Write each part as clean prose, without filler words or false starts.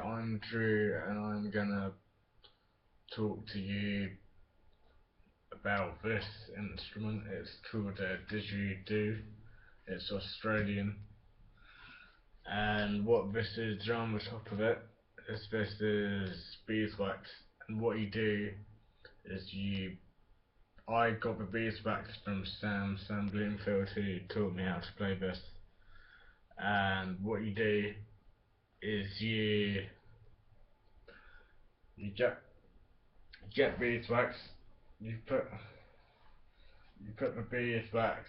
I'm Drew, and I'm gonna talk to you about this instrument. It's called a didgeridoo. It's Australian, and what this is on the top of it is this is beeswax. And what you do is I got the beeswax from Sam Bloomfield, who taught me how to play this. And what you do is you get beeswax. You put the beeswax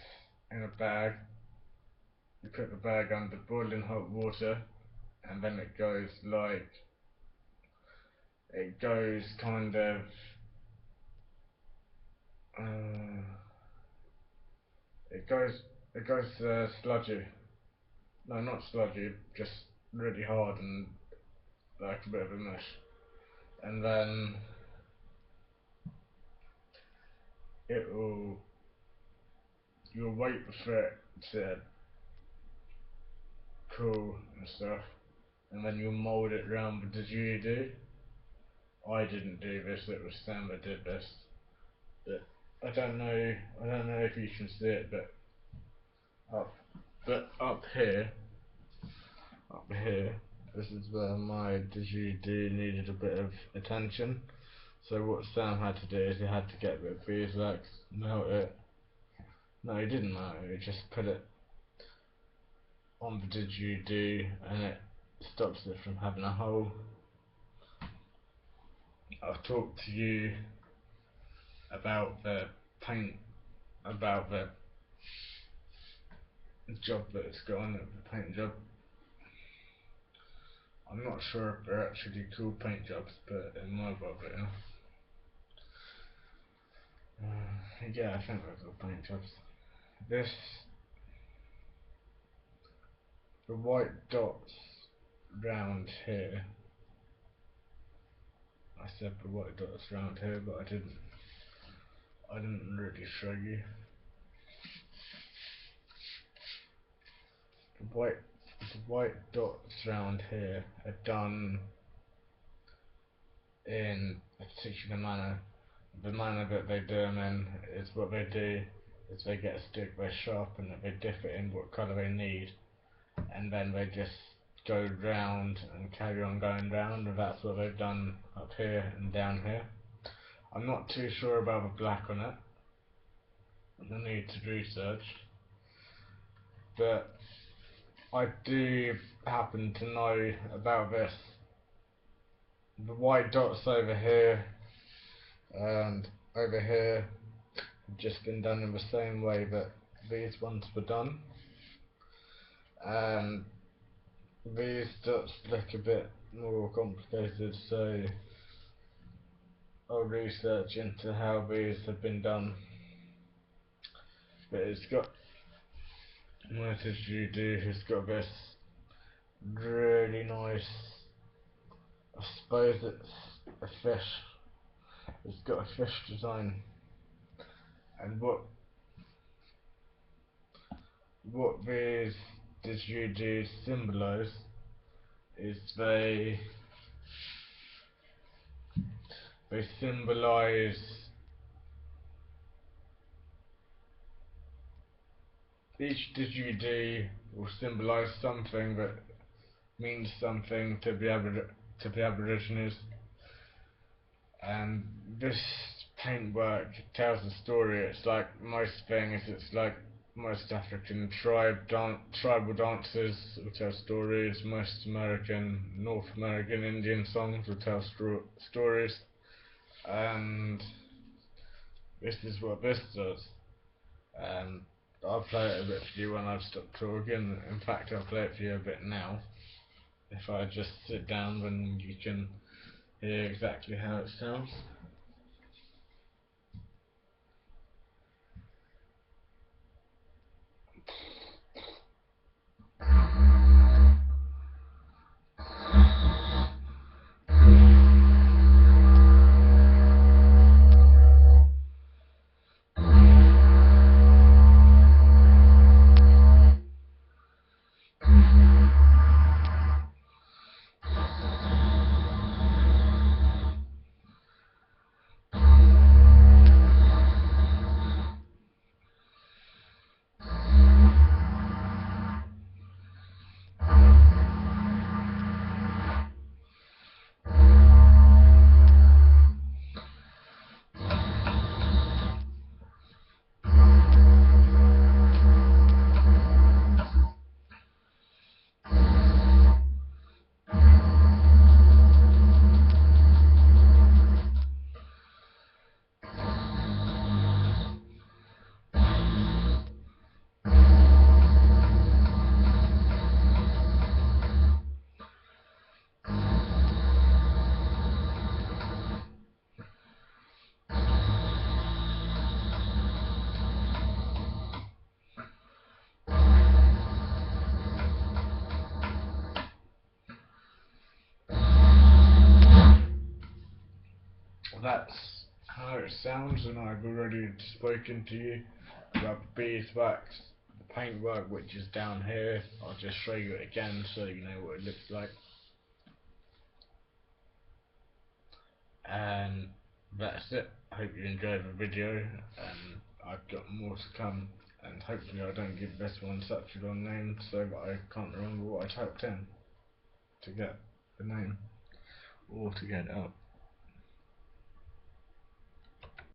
in a bag. You put the bag under boiling hot water, and then it goes kind of it goes sludgy. No, not sludgy, just really hard and like a bit of a mush. And then you'll wait for it to cool and stuff, and then you'll mould it round with the didgeridoo. I didn't do this, it was Sam that did this. But I don't know if you can see it, up here, this is where my didgeridoo needed a bit of attention. So what Sam had to do is he had to get a bit of beeswax, melt it. No, he didn't melt it, he just put it on the didgeridoo, and it stops it from having a hole. I've talked to you about the job that it's got on it, the paint job. I'm not sure if they're actually called paint jobs, but in my book, yeah, I think they're called paint jobs. The white dots round here. I said the white dots round here, but I didn't really show you. The white dots round here are done in a particular manner. The manner that they do them in is what they do is they get a stick, they sharpen it, they dip it in what colour they need, and then they just go round and carry on going round, and that's what they've done up here and down here. I'm not too sure about the black on it. I need to research, but I do happen to know about this. The white dots over here and over here have just been done in the same way that these ones were done, and these dots look a bit more complicated, so I'll research into how these have been done. But it's got, what did you do? It's got this really nice, I suppose it's a fish. It's got a fish design, and what these didgeridoos symbolise is they symbolise, each didgeridoo will symbolise something that means something to the Aborigines, and this paintwork tells a story. It's like most things, it's like most African tribal dances will tell stories, most North American Indian songs will tell stories, and this is what this does. And I'll play it a bit for you when I've stopped talking. In fact, I'll play it for you a bit now. If I just sit down, then you can hear exactly how it sounds. that's how it sounds, and I've already spoken to you about the beeswax, the paintwork, which is down here. I'll just show you it again so you know what it looks like. And that's it. I hope you enjoyed the video, and I've got more to come, and hopefully I don't give this one such a long name so that I can't remember what I typed in to get the name or to get it up.